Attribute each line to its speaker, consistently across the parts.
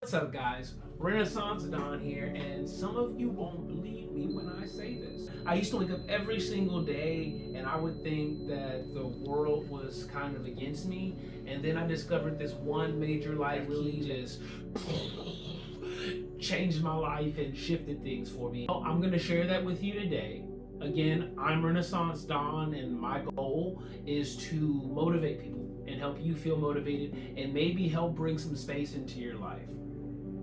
Speaker 1: What's up, guys? Renaissance Don here, and some of you won't believe me when I say this. I used to wake up every single day and I would think that the world was kind of against me, and then I discovered this one major life key just changed my life and shifted things for me. I'm going to share that with you today. Again, I'm Renaissance Don, and my goal is to motivate people and help you feel motivated and maybe help bring some space into your life.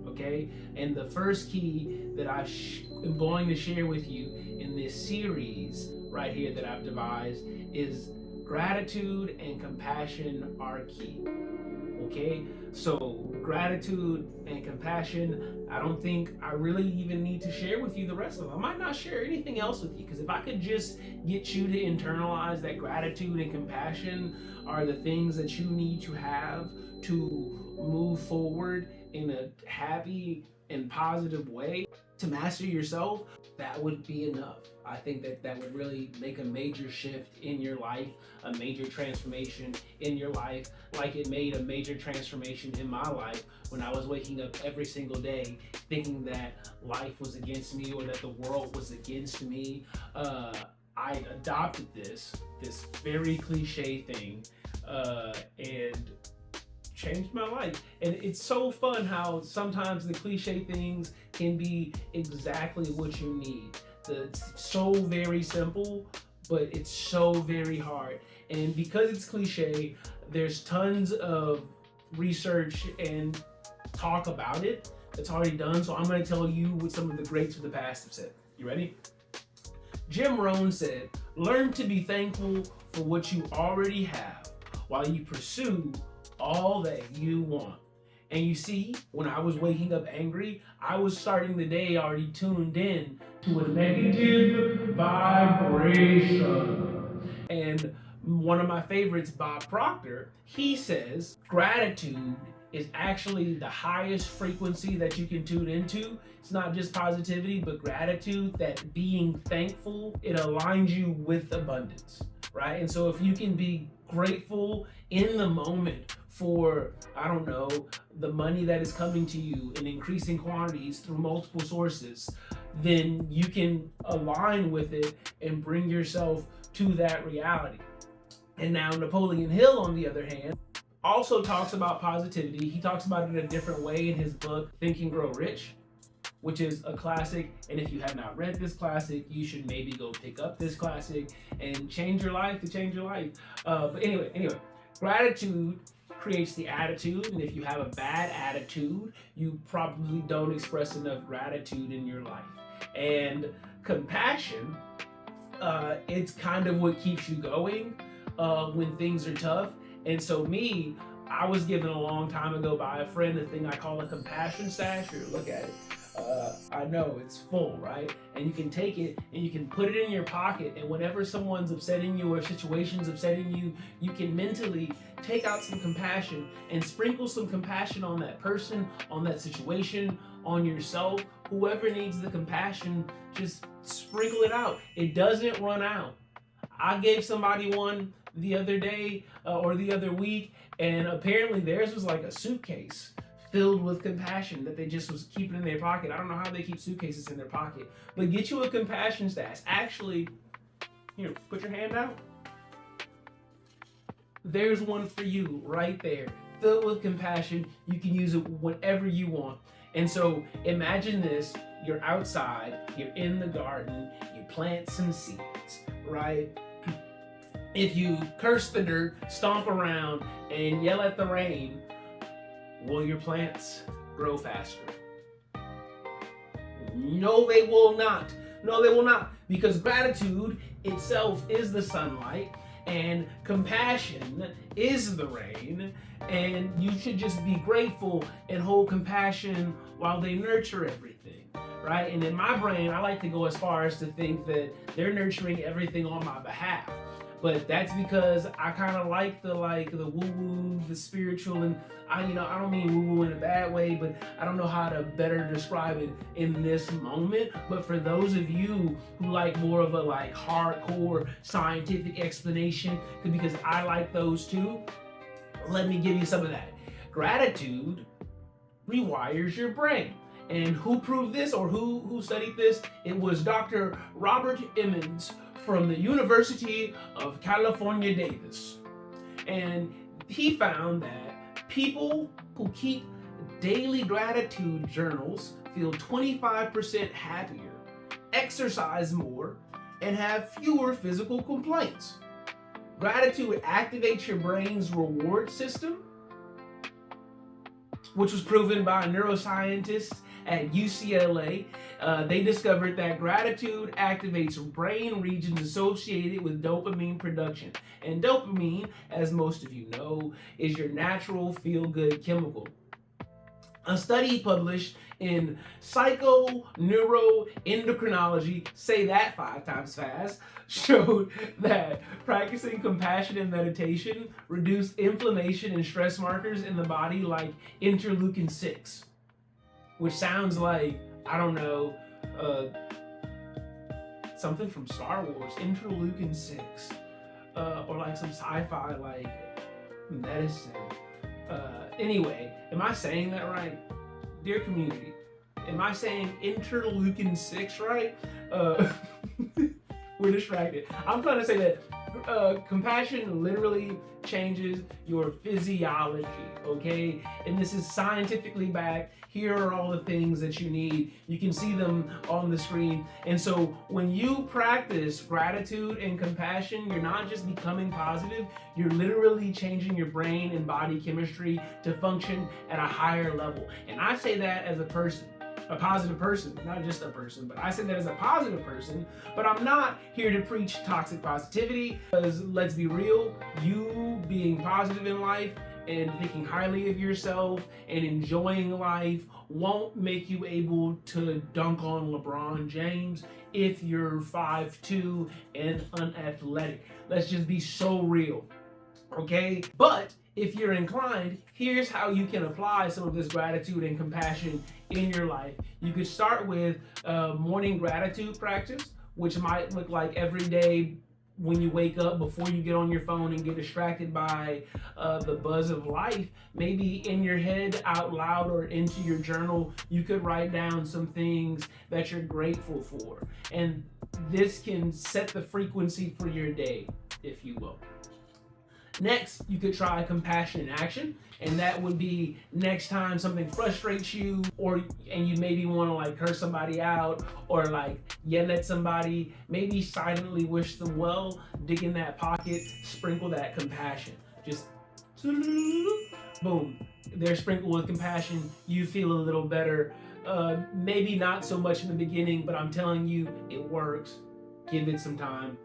Speaker 1: Okay? And the first key that am going to share with you in this series right here that I've devised is gratitude and compassion are key. Okay? So gratitude and compassion, I don't think I really even need to share with you the rest of them. I might not share anything else with you, because if I could just get you to internalize that gratitude and compassion are the things that you need to have to move forward in a happy and positive way to master yourself, that would be enough. I think that would really make a major shift in your life, a major transformation in your life, like it made a major transformation in my life when I was waking up every single day thinking that life was against me or that the world was against me. I adopted this very cliche thing and changed my life. And it's so fun how sometimes the cliche things can be exactly what you need. It's so very simple, but it's so very hard. And because it's cliche, there's tons of research and talk about it that's already done. So I'm going to tell you what some of the greats of the past have said. You ready? Jim Rohn said, "Learn to be thankful for what you already have while you pursue all that you want." And you see, when I was waking up angry, I was starting the day already tuned in to a negative vibration. And one of my favorites, Bob Proctor, he says gratitude is actually the highest frequency that you can tune into. It's not just positivity, but gratitude, that being thankful, it aligns you with abundance, right? And so if you can be grateful in the moment for, I don't know, the money that is coming to you in increasing quantities through multiple sources, then you can align with it and bring yourself to that reality. And now Napoleon Hill, on the other hand, also talks about positivity. He talks about it in a different way in his book, Think and Grow Rich, which is a classic. And if you have not read this classic, you should maybe go pick up this classic and change your life to change your life. But anyway, gratitude creates the attitude, and if you have a bad attitude, you probably don't express enough gratitude in your life. And compassion, it's kind of what keeps you going when things are tough. And so I was given a long time ago by a friend a thing I call a compassion stash. Here, look at it. I know it's full, right? And you can take it and you can put it in your pocket, and whenever someone's upsetting you or situation's upsetting you, you can mentally take out some compassion and sprinkle some compassion on that person, on that situation, on yourself. Whoever needs the compassion, just sprinkle it out. It doesn't run out. I gave somebody one the other day or the other week, and apparently theirs was like a suitcase filled with compassion that they just was keeping in their pocket. I don't know how they keep suitcases in their pocket, but get you a compassion stash. Actually, here, put your hand out. There's one for you right there, filled with compassion. You can use it whenever you want. And so imagine this, you're outside, you're in the garden, you plant some seeds, right? If you curse the dirt, stomp around, and yell at the rain, will your plants grow faster? No, they will not. No, they will not. Because gratitude itself is the sunlight, and compassion is the rain, and you should just be grateful and hold compassion while they nurture everything, right? And in my brain, I like to go as far as to think that they're nurturing everything on my behalf. But that's because I kind of like the woo-woo, the spiritual, and I don't mean woo-woo in a bad way, but I don't know how to better describe it in this moment. But for those of you who like more of a hardcore scientific explanation, because I like those too, let me give you some of that. Gratitude rewires your brain. And who proved this, or who studied this? It was Dr. Robert Emmons from the University of California, Davis. And he found that people who keep daily gratitude journals feel 25% happier, exercise more, and have fewer physical complaints. Gratitude activates your brain's reward system, which was proven by neuroscientists at UCLA. They discovered that gratitude activates brain regions associated with dopamine production. And dopamine, as most of you know, is your natural feel-good chemical. A study published in Psychoneuroendocrinology, say that 5 times fast, showed that practicing compassion and meditation reduced inflammation and stress markers in the body like interleukin 6, which sounds like, I don't know, something from Star Wars, interleukin 6, or like some sci-fi like medicine. Anyway, am I saying that right? Dear community, am I saying interleukin 6 right? We're distracted. I'm trying to say that compassion literally changes your physiology, okay? And this is scientifically backed. Here are all the things that you need. You can see them on the screen. And so when you practice gratitude and compassion, you're not just becoming positive, you're literally changing your brain and body chemistry to function at a higher level. And I say that as a person, a positive person, not just a person, but I say that as a positive person. But I'm not here to preach toxic positivity, because let's be real, you being positive in life and thinking highly of yourself and enjoying life won't make you able to dunk on LeBron James if you're 5'2" and unathletic. Let's just be so real, okay? But if you're inclined, here's how you can apply some of this gratitude and compassion in your life. You could start with morning gratitude practice, which might look like every day when you wake up, before you get on your phone and get distracted by the buzz of life, maybe in your head out loud or into your journal, you could write down some things that you're grateful for. And this can set the frequency for your day, if you will. Next, you could try compassion in action, and that would be next time something frustrates you, and you maybe want to like curse somebody out or like yell at somebody, maybe silently wish them well, dig in that pocket, sprinkle that compassion. Just boom, they're sprinkled with compassion. You feel a little better. Maybe not so much in the beginning, but I'm telling you, it works. Give it some time.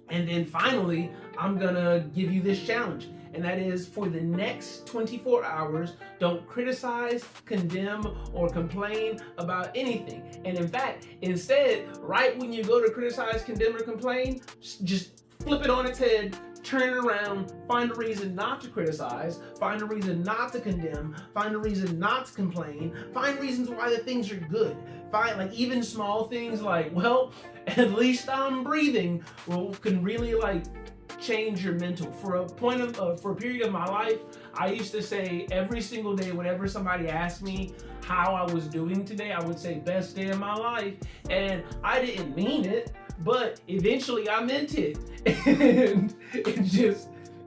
Speaker 1: And then finally, I'm gonna give you this challenge, and that is for the next 24 hours, don't criticize, condemn, or complain about anything. And in fact, instead, right when you go to criticize, condemn, or complain, just flip it on its head, turn it around, find a reason not to criticize, find a reason not to condemn, find a reason not to complain, find reasons why the things are good. Find like even small things like, well, at least I'm breathing, can really like change your mental. For a period of my life, I used to say every single day, whenever somebody asked me how I was doing today, I would say best day of my life. And I didn't mean it, but eventually I meant it. And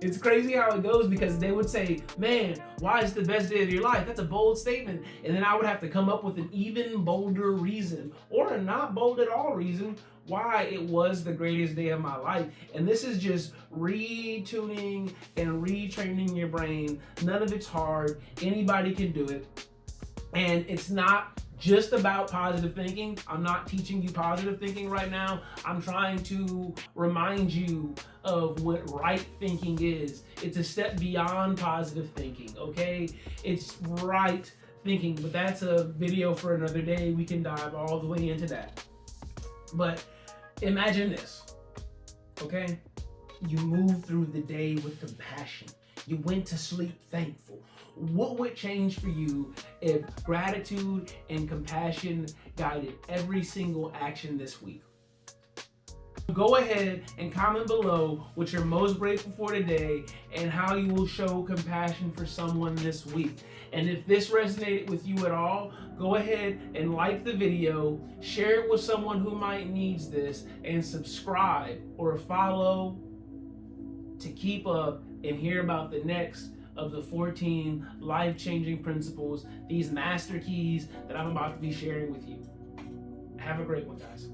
Speaker 1: it's crazy how it goes, because they would say, man, why is the best day of your life? That's a bold statement. And then I would have to come up with an even bolder reason, or a not bold at all reason, why it was the greatest day of my life. And this is just retuning and retraining your brain. None of it's hard. Anybody can do it. And it's not just about positive thinking. I'm not teaching you positive thinking right now. I'm trying to remind you of what right thinking is. It's a step beyond positive thinking, okay? It's right thinking, but that's a video for another day. We can dive all the way into that. But imagine this, okay? You move through the day with compassion. You went to sleep thankful. What would change for you if gratitude and compassion guided every single action this week? Go ahead and comment below what you're most grateful for today and how you will show compassion for someone this week. And if this resonated with you at all, go ahead and like the video, share it with someone who might needs this, and subscribe or follow to keep up and hear about the next of the 14 life-changing principles, these master keys that I'm about to be sharing with you. Have a great one, guys.